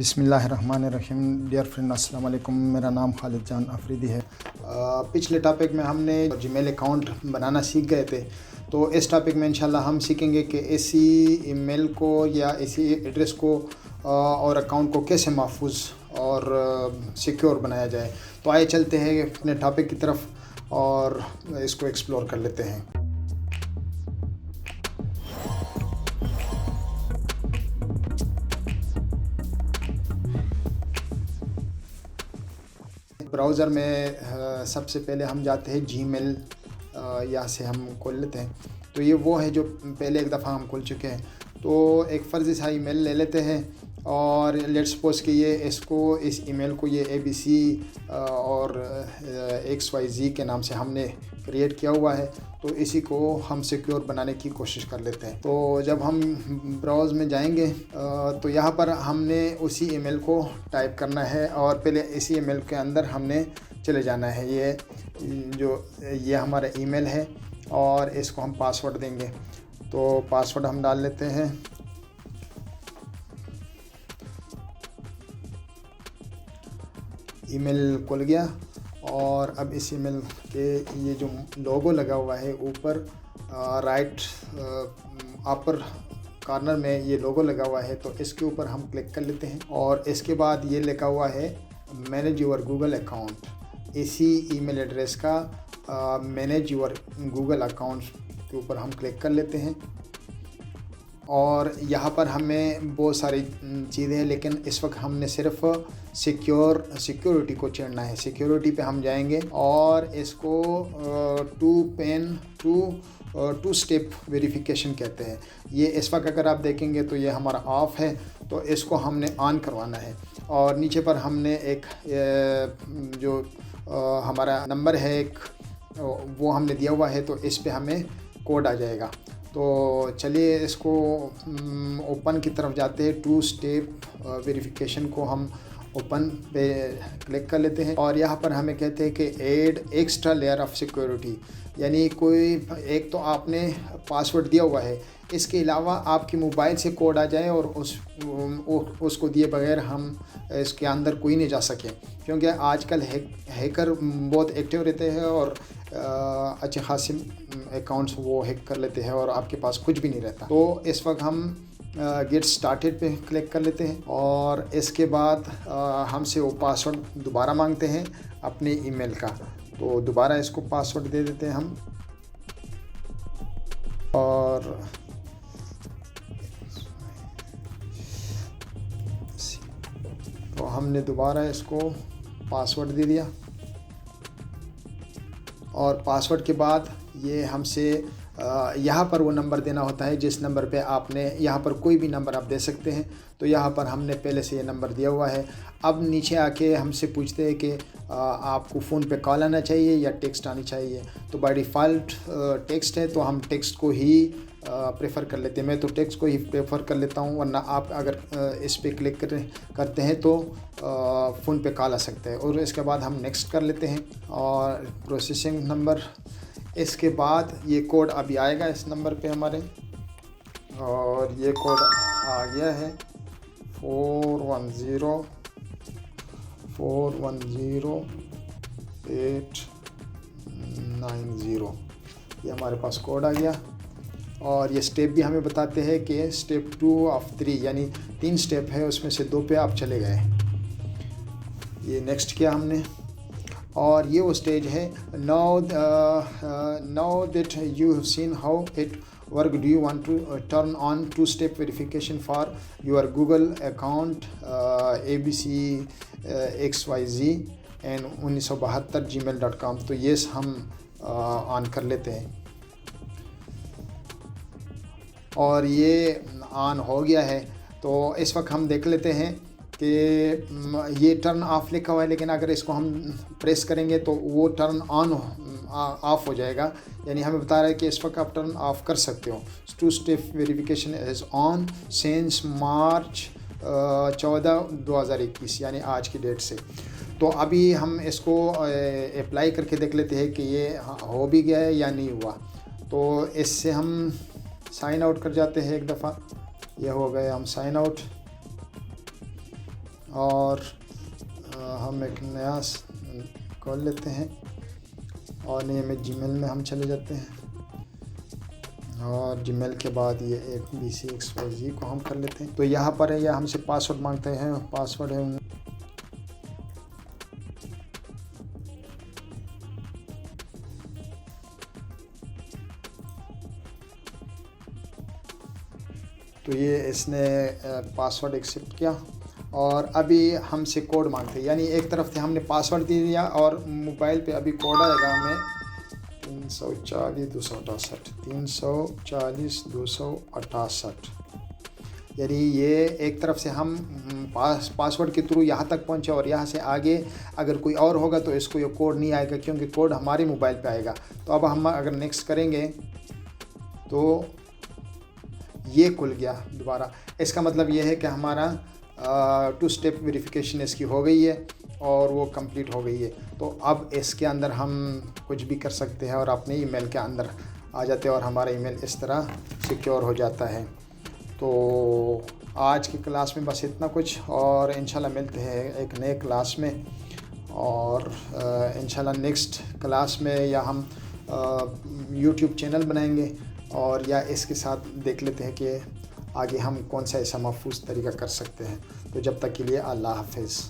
बिस्मिल्लाहिर्रहमानिर्रहीम। Dear friend, अस्सलाम वालेकुम। मेरा नाम खालिद जान अफरीदी है। पिछले टॉपिक में हमने जीमेल अकाउंट बनाना सीख गए थे, तो इस टॉपिक में इंशाल्लाह हम सीखेंगे कि ऐसी ईमेल को या ऐसी एड्रेस को और अकाउंट को कैसे महफूज और सिक्योर बनाया जाए। तो आइए चलते हैं अपने टॉपिक की तरफ और इसको एक्सप्लोर कर लेते हैं। ब्राउज़र में सबसे पहले हम जाते हैं जीमेल, यहाँ से हम खोल लेते हैं। तो ये वो है जो पहले एक दफ़ा हम खोल चुके हैं। तो एक फ़र्ज़ी सा ईमेल ले लेते हैं और लेट्स सपोज़ कि ये इस ईमेल को ये ABC और XYZ के नाम से हमने क्रिएट किया हुआ है। तो इसी को हम सिक्योर बनाने की कोशिश कर लेते हैं। तो जब हम ब्राउज़ में जाएंगे तो यहाँ पर हमने उसी ईमेल को टाइप करना है और पहले इसी ईमेल के अंदर हमने चले जाना है। ये हमारा ईमेल है और इसको हम पासवर्ड देंगे। तो पासवर्ड हम डाल लेते हैं। ईमेल खुल गया और अब इस ईमेल के ये जो लोगो लगा हुआ है ऊपर राइट अपर कॉर्नर में ये लोगो लगा हुआ है, तो इसके ऊपर हम क्लिक कर लेते हैं और इसके बाद ये लिखा हुआ है मैनेज योर गूगल अकाउंट। इसी ईमेल एड्रेस का मैनेज योर गूगल अकाउंट के ऊपर हम क्लिक कर लेते हैं और यहाँ पर हमें बहुत सारी चीज़ें हैं, लेकिन इस वक्त हमने सिर्फ सिक्योरिटी को छेड़ना है। सिक्योरिटी पे हम जाएंगे और इसको टू स्टेप वेरिफिकेशन कहते हैं। ये इस वक्त अगर आप देखेंगे तो ये हमारा ऑफ है, तो इसको हमने ऑन करवाना है। और नीचे पर हमने एक जो हमारा नंबर है एक वो हमने दिया हुआ है, तो इस पे हमें कोड आ जाएगा। तो चलिए इसको ओपन की तरफ जाते हैं। टू स्टेप वेरिफिकेशन को हम ओपन पे क्लिक कर लेते हैं और यहाँ पर हमें कहते हैं कि add extra layer of security, यानी कोई एक तो आपने पासवर्ड दिया हुआ है, इसके अलावा आपके मोबाइल से कोड आ जाए और उसको दिए बगैर हम इसके अंदर कोई नहीं जा सके, क्योंकि आजकल हैकर बहुत एक्टिव रहते हैं और अच्छे खासे अकाउंट्स वो हैक कर लेते हैं और आपके पास कुछ भी नहीं रहता। तो इस वक्त हम गेट स्टार्टेड पे क्लिक कर लेते हैं और इसके बाद हमसे वो पासवर्ड दोबारा मांगते हैं अपने ईमेल का। तो दोबारा इसको पासवर्ड दे देते हैं हम और तो हमने दोबारा इसको पासवर्ड दे दिया और पासवर्ड के बाद ये हमसे यहाँ पर वो नंबर देना होता है जिस नंबर पे आपने, यहाँ पर कोई भी नंबर आप दे सकते हैं। तो यहाँ पर हमने पहले से ये नंबर दिया हुआ है। अब नीचे आके हमसे पूछते हैं कि आपको फ़ोन पे कॉल आना चाहिए या टेक्स्ट आनी चाहिए। तो बाय डिफ़ॉल्ट टेक्स्ट है, तो हम टेक्स्ट को ही प्रेफर कर लेते हैं। मैं तो टेक्स्ट को ही प्रेफर कर लेता हूँ, वरना आप अगर इस पे क्लिक करते हैं तो फ़ोन पे कॉल आ सकता है। और इसके बाद हम नेक्स्ट कर लेते हैं और प्रोसेसिंग नंबर, इसके बाद ये कोड अभी आएगा इस नंबर पे हमारे, और ये कोड आ गया है 410890। ये हमारे पास कोड आ गया और ये स्टेप भी हमें बताते हैं कि स्टेप 2 ऑफ 3, यानी 3 स्टेप है, उसमें से 2 पे आप चले गए। ये नेक्स्ट किया हमने और ये वो स्टेज है। Now that you have seen how it work, do you want to turn on 2 step verification for your Google account ABC XYZ and 1972 gmail.com। तो ये हम ऑन कर लेते हैं और ये ऑन हो गया है। तो इस वक्त हम देख लेते हैं कि ये टर्न ऑफ लिखा हुआ है, लेकिन अगर इसको हम प्रेस करेंगे तो वो टर्न ऑन ऑफ हो जाएगा, यानी हमें बता रहा है कि इस वक्त आप टर्न ऑफ कर सकते हो। 2 step verification is on since मार्च 14 2021, यानी आज की डेट से। तो अभी हम इसको अप्लाई करके देख लेते हैं कि ये हो भी गया है या नहीं हुआ। तो इससे हम साइन आउट कर जाते हैं एक दफ़ा। ये हो गए हम साइन आउट और हम एक नया खोल लेते हैं और नए में जीमेल में हम चले जाते हैं और जीमेल के बाद ये एक BCXYZ को हम कर लेते हैं। तो यहाँ पर है, यह हमसे पासवर्ड मांगते हैं, पासवर्ड है तो ये इसने पासवर्ड एक्सेप्ट किया और अभी हमसे कोड मांगते हैं, यानी एक तरफ से हमने पासवर्ड दे दिया और मोबाइल पे अभी कोड आएगा हमें 340-268 यानी ये एक तरफ से हम पासवर्ड के थ्रू यहाँ तक पहुँचे और यहाँ से आगे अगर कोई और होगा तो इसको ये कोड नहीं आएगा क्योंकि कोड हमारे मोबाइल पे आएगा। तो अब हम अगर नेक्स्ट करेंगे तो ये खुल गया दोबारा। इसका मतलब ये है कि हमारा 2 स्टेप वेरिफिकेशन इसकी हो गई है और वो कंप्लीट हो गई है। तो अब इसके अंदर हम कुछ भी कर सकते हैं और अपने ईमेल के अंदर आ जाते हैं और हमारा ईमेल इस तरह सिक्योर हो जाता है। तो आज की क्लास में बस इतना कुछ और इंशाल्लाह मिलते हैं एक नए क्लास में और इंशाल्लाह नेक्स्ट क्लास में या हम YouTube चैनल बनाएंगे और या इसके साथ देख लेते हैं कि आगे हम कौन सा ऐसा महफूज तरीका कर सकते हैं। तो जब तक के लिए अल्लाह हाफ़िज़।